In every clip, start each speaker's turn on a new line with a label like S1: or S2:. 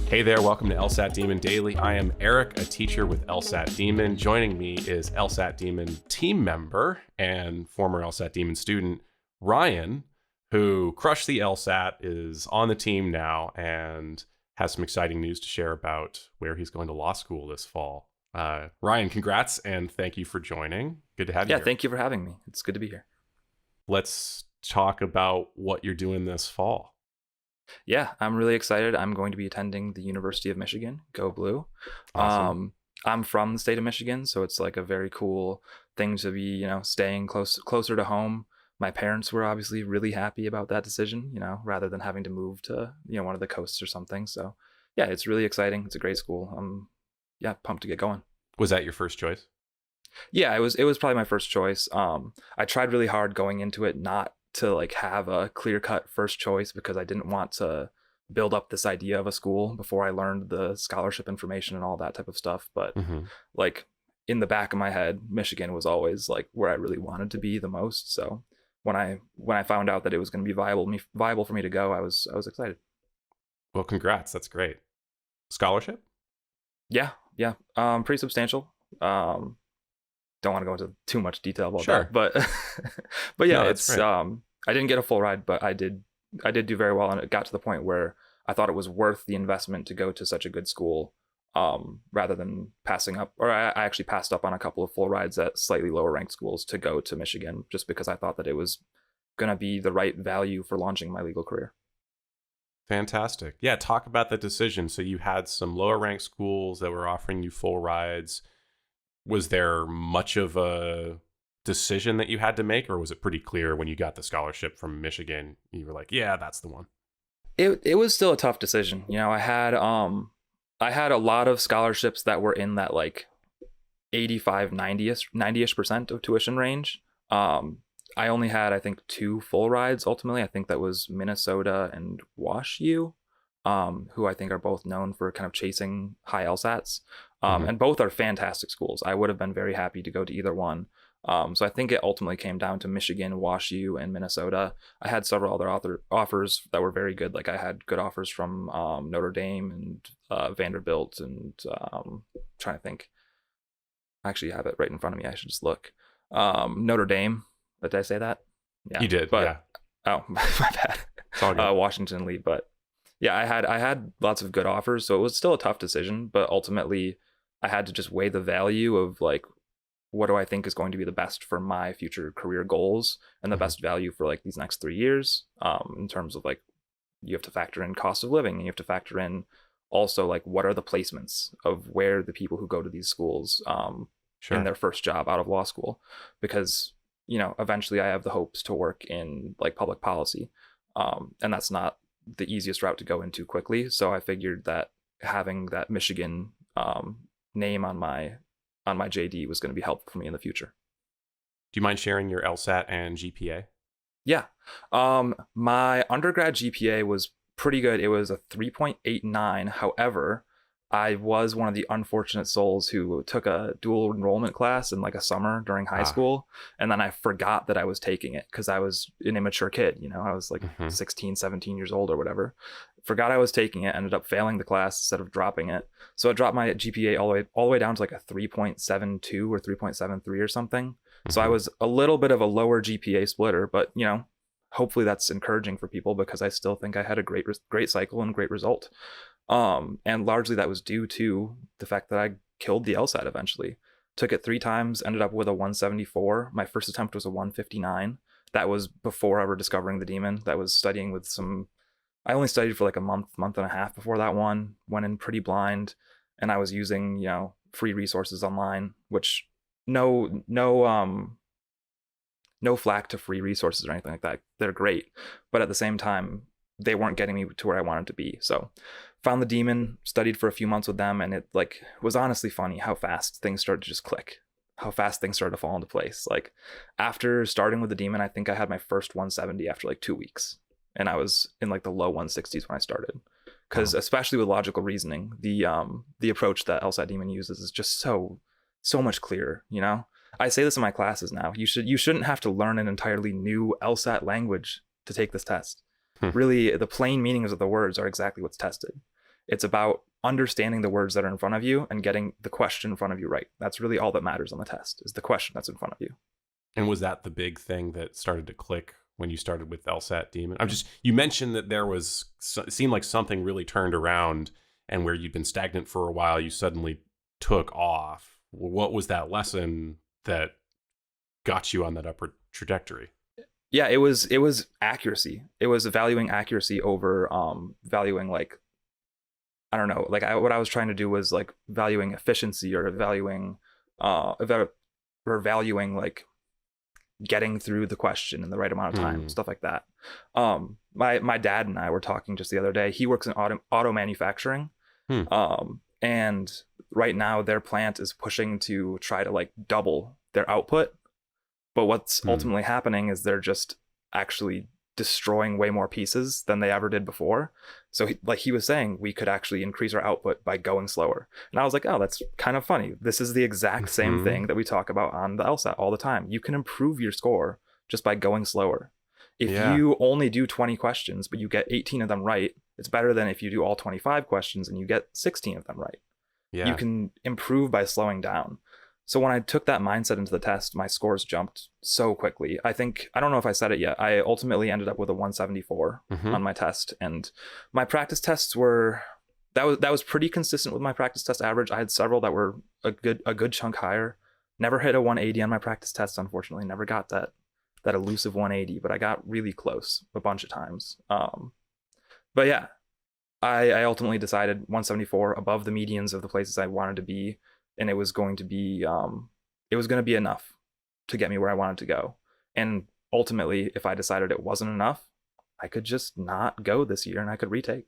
S1: Hey there, welcome to LSAT Demon Daily. I am Erik, a teacher with LSAT Demon. Joining me is LSAT Demon team member and former LSAT Demon student, Ryan, who crushed the LSAT, is on the team now, and has some exciting news to share about where he's going to law school this fall. Ryan, congrats, and thank you for joining. Good to have you here.
S2: Yeah, thank you for having me. It's good to be here.
S1: Let's talk about what you're doing this fall.
S2: Yeah, I'm really excited. I'm going to be attending the University of Michigan. Go Blue.
S1: Awesome.
S2: I'm from the state of Michigan, so it's like a very cool thing to be, staying closer to home. My parents were obviously really happy about that decision, rather than having to move to, one of the coasts or something. So yeah, it's really exciting. It's a great school. I'm pumped to get going.
S1: Was that your first choice?
S2: Yeah, it was probably my first choice. I tried really hard going into it not to like have a clear-cut first choice because I didn't want to build up this idea of a school before I learned the scholarship information and all that type of stuff. But like in the back of my head, Michigan was always like where I really wanted to be the most. So when I found out that it was going to be viable for me to go, I was excited.
S1: Well, congrats. That's great. Scholarship?
S2: Yeah. Pretty substantial. Don't want to go into too much detail about
S1: Sure.
S2: that, but yeah,
S1: No,
S2: it's I didn't get a full ride, but I did do very well, and it got to the point where I thought it was worth the investment to go to such a good school, rather than passing up, or I actually passed up on a couple of full rides at slightly lower ranked schools to go to Michigan, just because I thought that it was going to be the right value for launching my legal career.
S1: Fantastic. Yeah, talk about the decision. So you had some lower ranked schools that were offering you full rides. Was there much of a decision that you had to make, or was it pretty clear when you got the scholarship from Michigan, you were like, yeah, that's the one?
S2: It was still a tough decision. I had a lot of scholarships that were in that like 85, 90ish% of tuition range. I only had, I think, 2 full rides ultimately. I think that was Minnesota and Wash U, who I think are both known for kind of chasing high LSATs. And both are fantastic schools. I would have been very happy to go to either one. So I think it ultimately came down to Michigan, Wash U, and Minnesota. I had several other offers that were very good. Like I had good offers from Notre Dame and Vanderbilt, and trying to think. I actually have it right in front of me. I should just look. Notre Dame. Did I say that? Yeah,
S1: you did.
S2: But,
S1: yeah.
S2: Oh, my bad.
S1: It's all good.
S2: Washington Lee, but yeah, I had lots of good offers, so it was still a tough decision. But ultimately, I had to just weigh the value of like, what do I think is going to be the best for my future career goals and the best value for like these next 3 years. In terms of like, you have to factor in cost of living, and you have to factor in also like what are the placements of where the people who go to these schools in their first job out of law school, because eventually I have the hopes to work in like public policy, and that's not the easiest route to go into quickly. So I figured that having that Michigan name on my JD was going to be helpful for me in the future.
S1: Do you mind sharing your LSAT and GPA?
S2: Yeah. My undergrad GPA was pretty good. It was a 3.89. However, I was one of the unfortunate souls who took a dual enrollment class in like a summer during high school. And then I forgot that I was taking it because I was an immature kid. I was like 16, 17 years old or whatever. Forgot I was taking it, ended up failing the class instead of dropping it. So I dropped my GPA all the way down to like a 3.72 or 3.73 or something. So I was a little bit of a lower GPA splitter, but hopefully that's encouraging for people because I still think I had a great cycle and great result. And largely that was due to the fact that I killed the LSAT eventually. Took it 3 times, ended up with a 174. My first attempt was a 159. That was before ever discovering the demon. That was studying with I only studied for like a month and a half before that one. Went in pretty blind, and I was using, free resources online, which no flack to free resources or anything like that. They're great. But at the same time, they weren't getting me to where I wanted to be. So found the demon, studied for a few months with them, and it like was honestly funny how fast things started to just click, how fast things started to fall into place. Like after starting with the demon, I think I had my first 170 after like 2 weeks, and I was in like the low 160s when I started. Because especially with logical reasoning, the approach that LSAT Demon uses is just so much clearer. I say this in my classes now. You shouldn't have to learn an entirely new LSAT language to take this test. Really, the plain meanings of the words are exactly what's tested. It's about understanding the words that are in front of you and getting the question in front of you right. That's really all that matters on the test, is the question that's in front of you.
S1: And was that the big thing that started to click when you started with LSAT Demon? You mentioned that it seemed like something really turned around, and where you'd been stagnant for a while, you suddenly took off. What was that lesson that got you on that upward trajectory?
S2: Yeah, it was accuracy. It was valuing accuracy over valuing, like, I don't know, like what I was trying to do was like valuing efficiency, or valuing like getting through the question in the right amount of time, stuff like that. My dad and I were talking just the other day. He works in auto manufacturing. And right now their plant is pushing to try to like double their output. But what's ultimately happening is they're just actually destroying way more pieces than they ever did before. So he was saying, we could actually increase our output by going slower. And I was like, oh, that's kind of funny. This is the exact same thing that we talk about on the LSAT all the time. You can improve your score just by going slower. If you only do 20 questions, but you get 18 of them right, it's better than if you do all 25 questions and you get 16 of them right. You can improve by slowing down. So when I took that mindset into the test, my scores jumped so quickly. I don't know if I said it yet, I ultimately ended up with a 174 on my test. And my practice tests were, that was pretty consistent with my practice test average. I had several that were a good chunk higher. Never hit a 180 on my practice test, unfortunately. Never got that elusive 180, but I got really close a bunch of times. But yeah, I ultimately decided 174 above the medians of the places I wanted to be. And it was going to be enough to get me where I wanted to go. And ultimately, if I decided it wasn't enough, I could just not go this year and I could retake.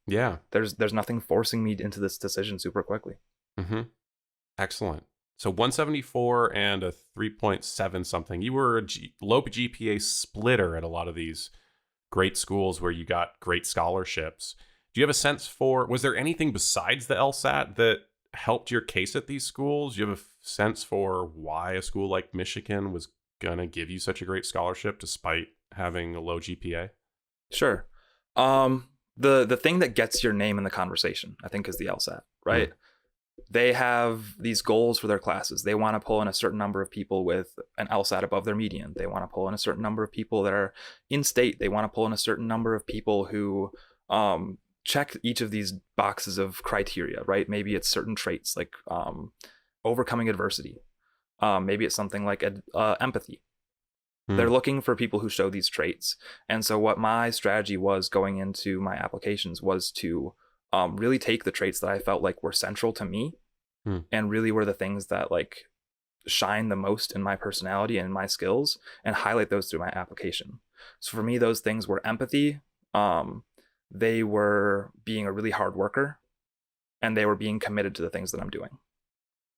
S1: Yeah.
S2: There's nothing forcing me into this decision super quickly.
S1: Excellent. So 174 and a 3.7 something. You were a low GPA splitter at a lot of these great schools where you got great scholarships. Do you have a sense for, was there anything besides the LSAT that helped your case at these schools? Do you have a sense for why a school like Michigan was gonna give you such a great scholarship despite having a low GPA?
S2: Sure. The thing that gets your name in the conversation, I think, is the LSAT, right? They have these goals for their classes. They want to pull in a certain number of people with an LSAT above their median. They want to pull in a certain number of people that are in state. They want to pull in a certain number of people who check each of these boxes of criteria, right? Maybe it's certain traits like overcoming adversity. Maybe it's something like empathy. They're looking for people who show these traits. And so what my strategy was going into my applications was to really take the traits that I felt like were central to me and really were the things that like shine the most in my personality and my skills, and highlight those through my application. So for me, those things were empathy. They were being a really hard worker, and they were being committed to the things that I'm doing.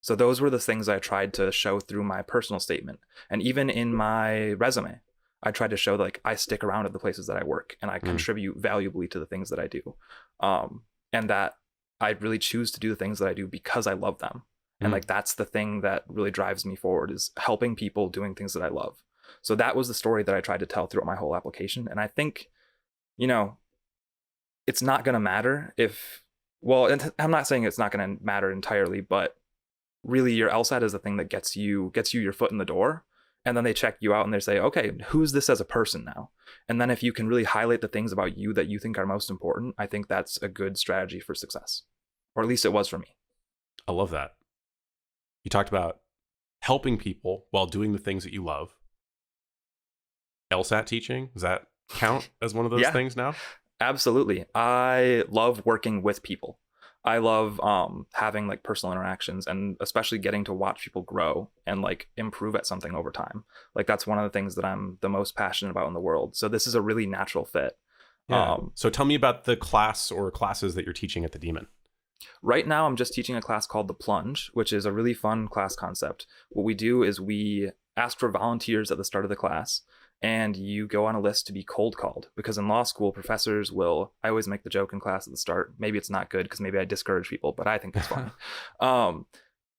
S2: So those were the things I tried to show through my personal statement. And even in my resume, I tried to show that like I stick around at the places that I work and I contribute valuably to the things that I do. And that I really choose to do the things that I do because I love them. And like that's the thing that really drives me forward, is helping people, doing things that I love. So that was the story that I tried to tell throughout my whole application. And I think, it's not going to matter I'm not saying it's not going to matter entirely, but really your LSAT is the thing that gets you your foot in the door. And then they check you out and they say, okay, who's this as a person now? And then if you can really highlight the things about you that you think are most important, I think that's a good strategy for success. Or at least it was for me.
S1: I love that. You talked about helping people while doing the things that you love. LSAT teaching, does that count as one of those things now?
S2: Absolutely. I love working with people. I love having like personal interactions, and especially getting to watch people grow and like improve at something over time. Like that's one of the things that I'm the most passionate about in the world. So this is a really natural fit.
S1: Yeah. So tell me about the class or classes that you're teaching at the Demon.
S2: Right now, I'm just teaching a class called The Plunge, which is a really fun class concept. What we do is we ask for volunteers at the start of the class, and you go on a list to be cold called, because in law school, professors will, I always make the joke in class at the start, maybe it's not good because maybe I discourage people, but I think it's funny.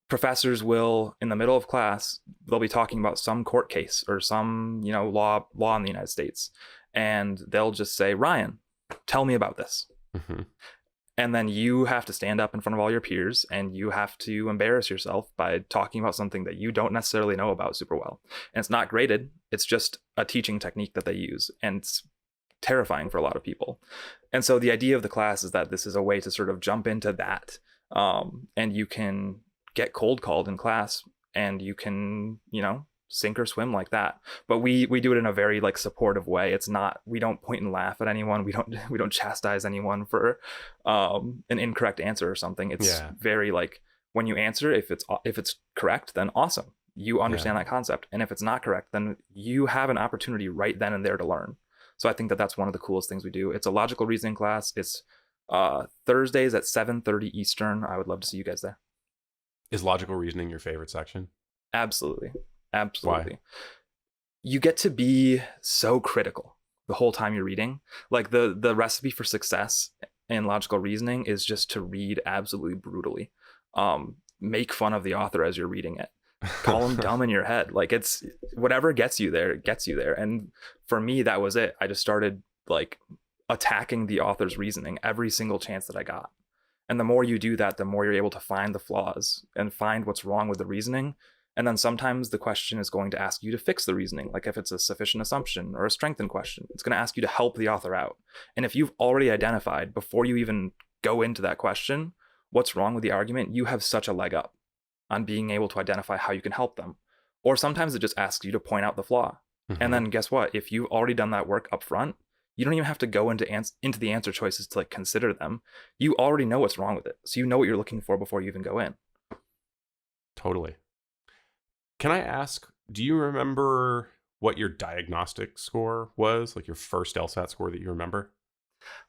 S2: Professors will, in the middle of class, they'll be talking about some court case or some, law in the United States. And they'll just say, Ryan, tell me about this. And then you have to stand up in front of all your peers and you have to embarrass yourself by talking about something that you don't necessarily know about super well. And it's not graded. It's just a teaching technique that they use. And it's terrifying for a lot of people. And so the idea of the class is that this is a way to sort of jump into that. And you can get cold called in class and you can, sink or swim like that. But we do it in a very like supportive way. It's not, we don't point and laugh at anyone. We don't chastise anyone for an incorrect answer or something. It's very like, when you answer, if it's correct, then awesome, you understand that concept. And if it's not correct, then you have an opportunity right then and there to learn. So I think that that's one of the coolest things we do. It's a logical reasoning class. It's Thursdays at 7:30 Eastern. I would love to see you guys there.
S1: Is logical reasoning your favorite section?
S2: Absolutely.
S1: Why?
S2: You get to be so critical the whole time you're reading. Like the recipe for success in logical reasoning is just to read absolutely brutally. Make fun of the author as you're reading it. Call them dumb in your head. Like, it's whatever gets you there, gets you there. And for me, that was it. I just started like attacking the author's reasoning every single chance that I got. And the more you do that, the more you're able to find the flaws and find what's wrong with the reasoning. And then sometimes the question is going to ask you to fix the reasoning. Like if it's a sufficient assumption or a strengthened question, it's going to ask you to help the author out. And if you've already identified before you even go into that question what's wrong with the argument, you have such a leg up on being able to identify how you can help them. Or sometimes it just asks you to point out the flaw. Mm-hmm. And then guess what? If you've already done that work up front, you don't even have to go into the answer choices to like consider them. You already know what's wrong with it. So you know what you're looking for before you even go in.
S1: Totally. Can I ask, do you remember what your diagnostic score was? Like your first LSAT score that you remember?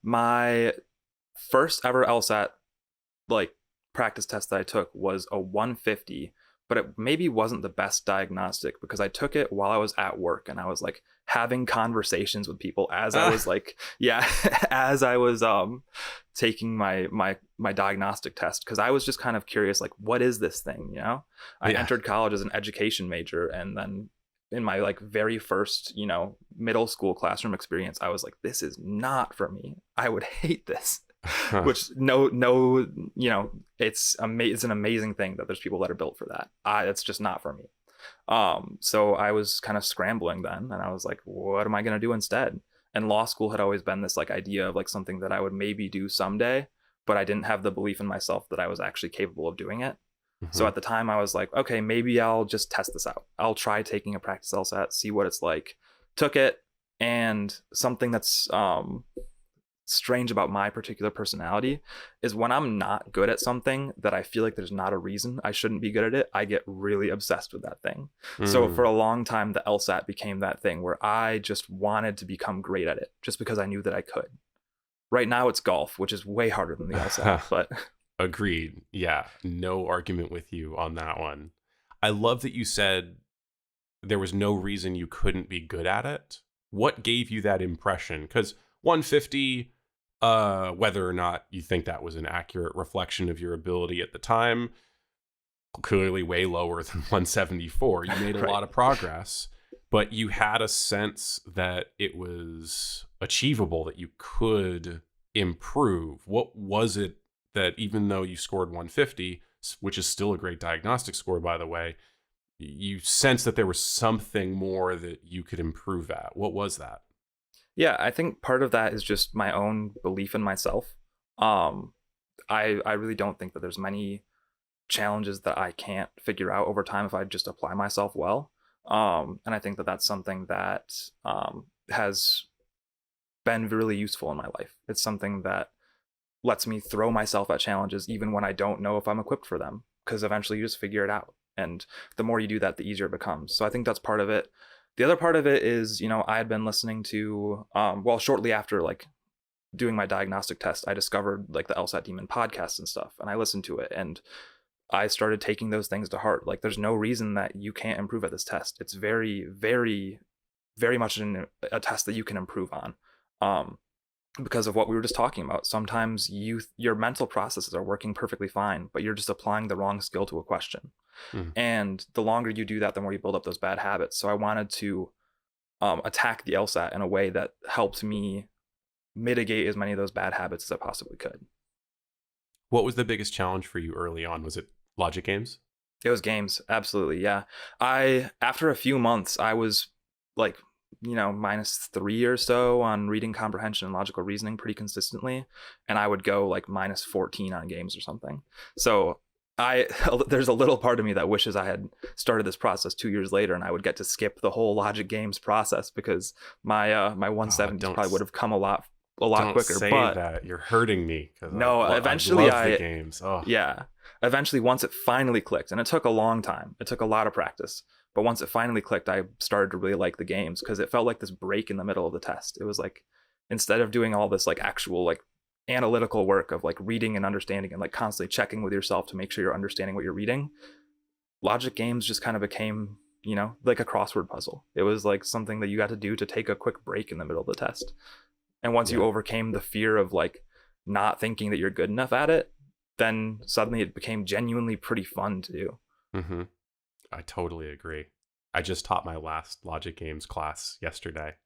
S2: My first ever LSAT like practice test that I took was a 150, but it maybe wasn't the best diagnostic because I took it while I was at work and I was like having conversations with people as I was like, as I was taking my diagnostic test, because I was just kind of curious, like, what is this thing? I entered college as an education major, and then in my like very first middle school classroom experience, I was like, this is not for me. I would hate this. Which it's an amazing thing that there's people that are built for that. It's just not for me. So I was kind of scrambling then, and I was like, what am I going to do instead? And law school had always been this like idea of like something that I would maybe do someday, but I didn't have the belief in myself that I was actually capable of doing it. Mm-hmm. So at the time I was like, okay, maybe I'll just test this out. I'll try taking a practice LSAT, see what it's like. Took it, and something that's strange about my particular personality is when I'm not good at something that I feel like there's not a reason I shouldn't be good at it, I get really obsessed with that thing. So for a long time, the LSAT became that thing where I just wanted to become great at it just because I knew that I could. Right now it's golf, which is way harder than the LSAT, but
S1: agreed. Yeah, no argument with you on that one. I love that you said there was no reason you couldn't be good at it. What gave you that impression? Because 150, whether or not you think that was an accurate reflection of your ability at the time, clearly way lower than 174. You made a lot of progress, but you had a sense that it was achievable, that you could improve. What was it that, even though you scored 150, which is still a great diagnostic score, by the way, you sensed that there was something more that you could improve at? What was that?
S2: Yeah, I think part of that is just my own belief in myself. I really don't think that there's many challenges that I can't figure out over time if I just apply myself well. And I think that that's something that has been really useful in my life. It's something that lets me throw myself at challenges even when I don't know if I'm equipped for them, because eventually you just figure it out. And the more you do that, the easier it becomes. So I think that's part of it. The other part of it is, I had been listening to, shortly after like doing my diagnostic test, I discovered like the LSAT Demon podcast and stuff, and I listened to it, and I started taking those things to heart. Like, there's no reason that you can't improve at this test. It's very, very, very much a test that you can improve on, because of what we were just talking about. Sometimes your mental processes are working perfectly fine, but you're just applying the wrong skill to a question. And the longer you do that, the more you build up those bad habits. So I wanted to attack the LSAT in a way that helped me mitigate as many of those bad habits as I possibly could.
S1: What was the biggest challenge for you early on? Was it logic games?
S2: It was games. Absolutely. Yeah. After a few months, I was like, -3 or so on reading comprehension and logical reasoning pretty consistently. And I would go like -14 on games or something. So there's a little part of me that wishes I had started this process 2 years later and I would get to skip the whole logic games process, because my 170s probably would have come a lot quicker.
S1: Don't say that. You're hurting me.
S2: No, eventually
S1: I love the games. Oh.
S2: Yeah. Eventually, once it finally clicked, and it took a long time, it took a lot of practice, but once it finally clicked, I started to really like the games because it felt like this break in the middle of the test. It was like, instead of doing all this like actual like analytical work of like reading and understanding and like constantly checking with yourself to make sure you're understanding what you're reading, logic games just kind of became, like a crossword puzzle. It was like something that you got to do to take a quick break in the middle of the test. And once you overcame the fear of like not thinking that you're good enough at it, then suddenly it became genuinely pretty fun to do.
S1: Mm-hmm. I totally agree. I just taught my last logic games class yesterday.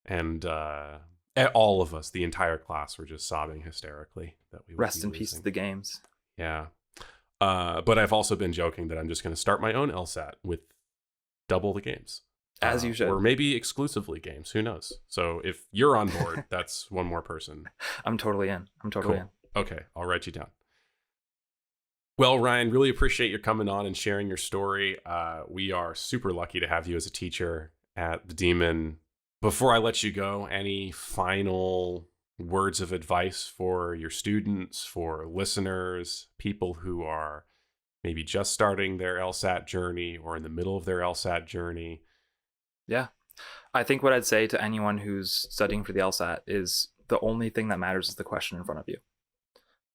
S1: And all of us, the entire class, were just sobbing hysterically that we would
S2: Rest in peace to the games.
S1: Yeah. But I've also been joking that I'm just going to start my own LSAT with double the games.
S2: As you should.
S1: Or maybe exclusively games. Who knows? So if you're on board, that's one more person.
S2: I'm totally in. In.
S1: Okay, I'll write you down. Well, Ryan, really appreciate you coming on and sharing your story. We are super lucky to have you as a teacher at the Demon. Before I let you go, any final words of advice for your students, for listeners, people who are maybe just starting their LSAT journey or in the middle of their LSAT journey?
S2: Yeah. I think what I'd say to anyone who's studying for the LSAT is the only thing that matters is the question in front of you.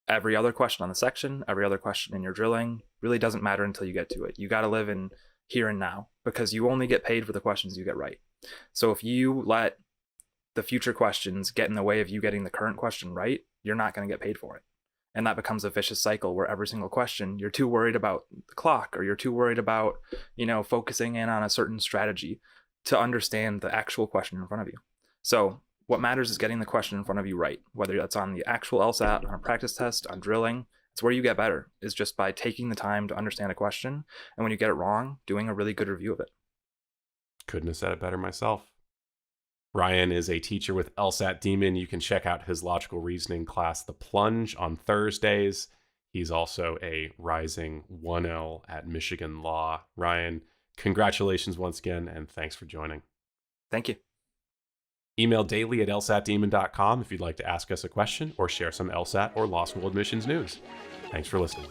S2: Every other question on the section, every other question in your drilling really doesn't matter until you get to it. You got to live in here and now, because you only get paid for the questions you get right. So if you let the future questions get in the way of you getting the current question right, you're not going to get paid for it. And that becomes a vicious cycle where every single question, you're too worried about the clock, or you're too worried about, focusing in on a certain strategy to understand the actual question in front of you. So what matters is getting the question in front of you right, whether that's on the actual LSAT, on a practice test, on drilling. It's where you get better, is just by taking the time to understand a question, and when you get it wrong, doing a really good review of it.
S1: Couldn't have said it better myself. Ryan is a teacher with LSAT Demon. You can check out his logical reasoning class, The Plunge, on Thursdays. He's also a rising 1L at Michigan Law. Ryan, congratulations once again, and thanks for joining.
S2: Thank you.
S1: Email daily@lsatdemon.com if you'd like to ask us a question or share some LSAT or law school admissions news. Thanks for listening.